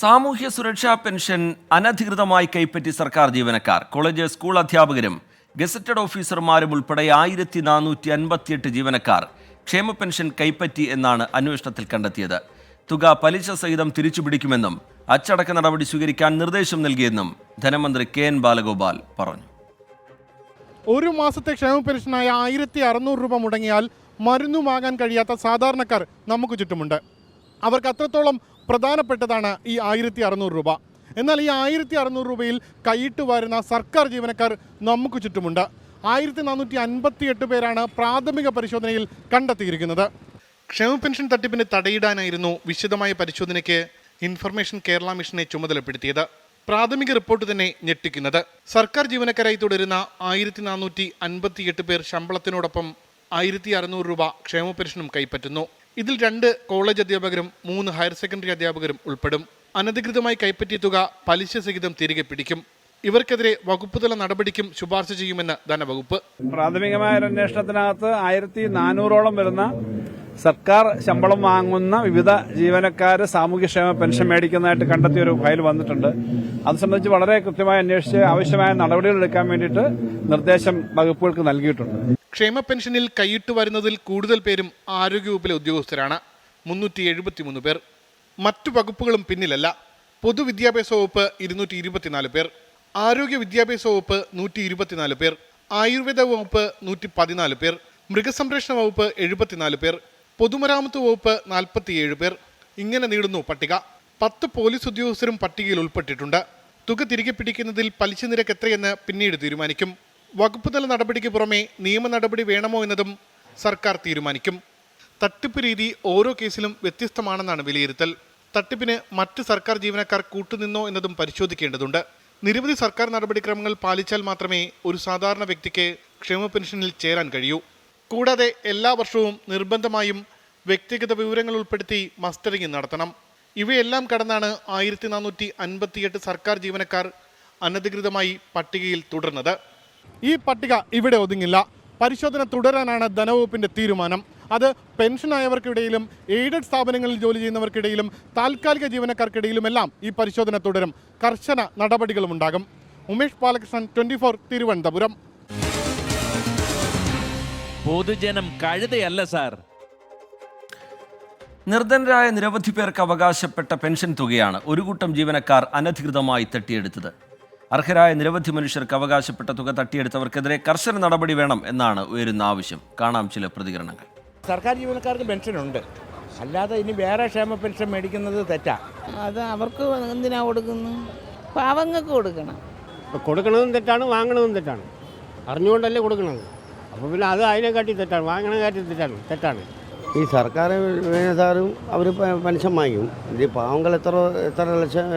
സാമൂഹ്യ സുരക്ഷാ പെൻഷൻ അനധികൃതമായി കൈപ്പറ്റി സർക്കാർ ജീവനക്കാർ, കോളേജ് സ്കൂൾ അധ്യാപകരും ഗസറ്റഡ് ഓഫീസർമാരും ഉൾപ്പെടെ 1458 ജീവനക്കാർ ക്ഷേമ പെൻഷൻ കൈപ്പറ്റി എന്നാണ് അന്വേഷണത്തിൽ കണ്ടെത്തിയത്. തുക പലിശ സഹിതം തിരിച്ചുപിടിക്കുമെന്നും അച്ചടക്ക നടപടി സ്വീകരിക്കാൻ നിർദ്ദേശം നൽകിയെന്നും ധനമന്ത്രി KN ബാലഗോപാൽ പറഞ്ഞു. ഒരു മാസത്തെ ക്ഷേമ പെൻഷനായ 1600 രൂപ മുടങ്ങിയാൽ മരുന്ന് വാങ്ങാൻ കഴിയാത്ത സാധാരണക്കാർ നമുക്ക് ചുറ്റുമുണ്ട്. അവർക്ക് അത്രത്തോളം പ്രധാനപ്പെട്ടതാണ് ഈ 1600 രൂപ. എന്നാൽ ഈ 1600 രൂപയിൽ കൈയിട്ട് വരുന്ന സർക്കാർ ജീവനക്കാർ നമുക്ക് ചുറ്റുമുണ്ട്. 1458 പേരാണ് പ്രാഥമിക പരിശോധനയിൽ കണ്ടെത്തിയിരിക്കുന്നത്. ക്ഷേമ പെൻഷൻ തട്ടിപ്പിന് തടയിടാനായിരുന്നു വിശദമായ പരിശോധനയ്ക്ക് ഇൻഫർമേഷൻ കേരള മിഷനെ ചുമതലപ്പെടുത്തിയത്. പ്രാഥമിക റിപ്പോർട്ട് തന്നെ ഞെട്ടിക്കുന്നത്, സർക്കാർ ജീവനക്കാരായി തുടരുന്ന 1458 പേർ ശമ്പളത്തിനോടൊപ്പം 1600 രൂപ ക്ഷേമ പെൻഷനും കൈപ്പറ്റുന്നു. ഇതിൽ 2 കോളേജ് അധ്യാപകരും 3 ഹയർ സെക്കൻഡറി അധ്യാപകരും ഉൾപ്പെടും. അനധികൃതമായി കൈപ്പറ്റിയ തുക പലിശ സഹിതം തിരികെ പിടിക്കും. ഇവർക്കെതിരെ വകുപ്പുതല നടപടിക്കും ശുപാർശ ചെയ്യുമെന്ന് ധനവകുപ്പ്. പ്രാഥമികമായ ഒരു അന്വേഷണത്തിനകത്ത് 1400ഓളം വരുന്ന സർക്കാർ ശമ്പളം വാങ്ങുന്ന വിവിധ ജീവനക്കാർ സാമൂഹ്യക്ഷേമ പെൻഷൻ മേടിക്കുന്നതായിട്ട് കണ്ടെത്തിയ ഒരു ഫയൽ വന്നിട്ടുണ്ട്. അത് സംബന്ധിച്ച് വളരെ കൃത്യമായി അന്വേഷിച്ച് ആവശ്യമായ നടപടികൾ എടുക്കാൻ വേണ്ടിയിട്ട് നിർദ്ദേശം വകുപ്പുകൾക്ക് നൽകിയിട്ടുണ്ട്. ക്ഷേമ പെൻഷനിൽ കൈയിട്ട് വരുന്നതിൽ കൂടുതൽ പേരും ആരോഗ്യവകുപ്പിലെ ഉദ്യോഗസ്ഥരാണ്, 373 പേർ. മറ്റു വകുപ്പുകളും പിന്നിലല്ല. പൊതുവിദ്യാഭ്യാസ വകുപ്പ് 224 പേർ, ആരോഗ്യ വിദ്യാഭ്യാസ വകുപ്പ് 124 പേർ, ആയുർവേദ വകുപ്പ് 114 പേർ, മൃഗസംരക്ഷണ വകുപ്പ് 74 പേർ, പൊതുമരാമത്ത് വകുപ്പ് 47 പേർ. ഇങ്ങനെ നീളുന്നു പട്ടിക. 10 പോലീസ് ഉദ്യോഗസ്ഥരും പട്ടികയിൽ ഉൾപ്പെട്ടിട്ടുണ്ട്. തുക തിരികെ പിടിക്കുന്നതിൽ പലിശ നിരക്ക് എത്രയെന്ന് പിന്നീട് തീരുമാനിക്കും. വകുപ്പുതല നടപടിക്ക് പുറമെ നിയമ നടപടി വേണമോ എന്നതും സർക്കാർ തീരുമാനിക്കും. തട്ടിപ്പ് രീതി ഓരോ കേസിലും വ്യത്യസ്തമാണെന്നാണ് വിലയിരുത്തൽ. തട്ടിപ്പിന് മറ്റ് സർക്കാർ ജീവനക്കാർ കൂട്ടുനിന്നോ എന്നതും പരിശോധിക്കേണ്ടതുണ്ട്. നിരവധി സർക്കാർ നടപടിക്രമങ്ങൾ പാലിച്ചാൽ മാത്രമേ ഒരു സാധാരണ വ്യക്തിക്ക് ക്ഷേമ പെൻഷനിൽ ചേരാൻ കഴിയൂ. കൂടാതെ എല്ലാ വർഷവും നിർബന്ധമായും വ്യക്തിഗത വിവരങ്ങൾ ഉൾപ്പെടുത്തി മസ്റ്ററിംഗ് നടത്തണം. ഇവയെല്ലാം കടന്നാണ് 1458 സർക്കാർ ജീവനക്കാർ അനധികൃതമായി പട്ടികയിൽ തുടർന്നത്. ഈ പട്ടിക ഇവിടെ ഒതുങ്ങില്ല. പരിശോധന തുടരാനാണ് ധനവകുപ്പിന്റെ തീരുമാനം. അത് പെൻഷനായവർക്കിടയിലും എയ്ഡഡ് സ്ഥാപനങ്ങളിൽ ജോലി ചെയ്യുന്നവർക്കിടയിലും താൽക്കാലിക ജീവനക്കാർക്കിടയിലുമെല്ലാം ഈ പരിശോധന തുടരും. കർശന നടപടികളും ഉണ്ടാകും. ഉമേഷ് ബാലകൃഷ്ണൻ, 24, തിരുവനന്തപുരം. പൊതുജനം കഴുതയല്ല സാർ. നിർധനരായ നിരവധി പേർക്ക് അവകാശപ്പെട്ട പെൻഷൻ തുകയാണ് ഒരു കൂട്ടം ജീവനക്കാർ അനധികൃതമായി തട്ടിയെടുത്തത്. അർഹരായ നിരവധി മനുഷ്യർക്ക് അവകാശപ്പെട്ട തുക തട്ടിയെടുത്തവർക്കെതിരെ കർശന നടപടി വേണം എന്നാണ് ഉയരുന്ന ആവശ്യം. കാണാം ചില പ്രതികരണങ്ങൾ. സർക്കാർ ജീവനക്കാർക്ക് പെൻഷനുണ്ട്, അല്ലാതെ ഇനി വേറെ ക്ഷേമ പെൻഷൻ മേടിക്കുന്നത് തെറ്റാ. അത് അവർക്ക് എന്തിനാ കൊടുക്കുന്നു? പാവങ്ങൾക്ക് കൊടുക്കണം. കൊടുക്കണതും തെറ്റാണ്, വാങ്ങണതും തെറ്റാണ്. അറിഞ്ഞുകൊണ്ടല്ലേ കൊടുക്കണത്. അപ്പോൾ പിന്നെ അത് അതിനെക്കാട്ടി തെറ്റാണ്, വാങ്ങണ കാട്ടി തെറ്റാണ്. ഈ സർക്കാർ സാറും അവർ പെൻഷൻ വാങ്ങിക്കും. ഇത് പാവങ്ങൾ എത്ര ലക്ഷം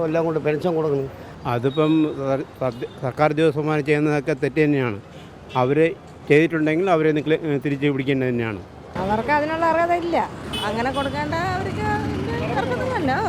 എല്ലാം കൊണ്ട് പെൻഷൻ കൊടുക്കണം. അതിപ്പം സർക്കാർ ഉദ്യോഗസ്ഥന്മാർ ചെയ്യുന്നതൊക്കെ തെറ്റ് തന്നെയാണ്. അവർ ചെയ്തിട്ടുണ്ടെങ്കിൽ അവരെ തിരിച്ചു പിടിക്കേണ്ടത് തന്നെയാണ്. അവർക്ക് അതിനുള്ള അർഹത ഇല്ല. അങ്ങനെ കൊടുക്കേണ്ട അവർക്ക് അർഹതല്ലോ.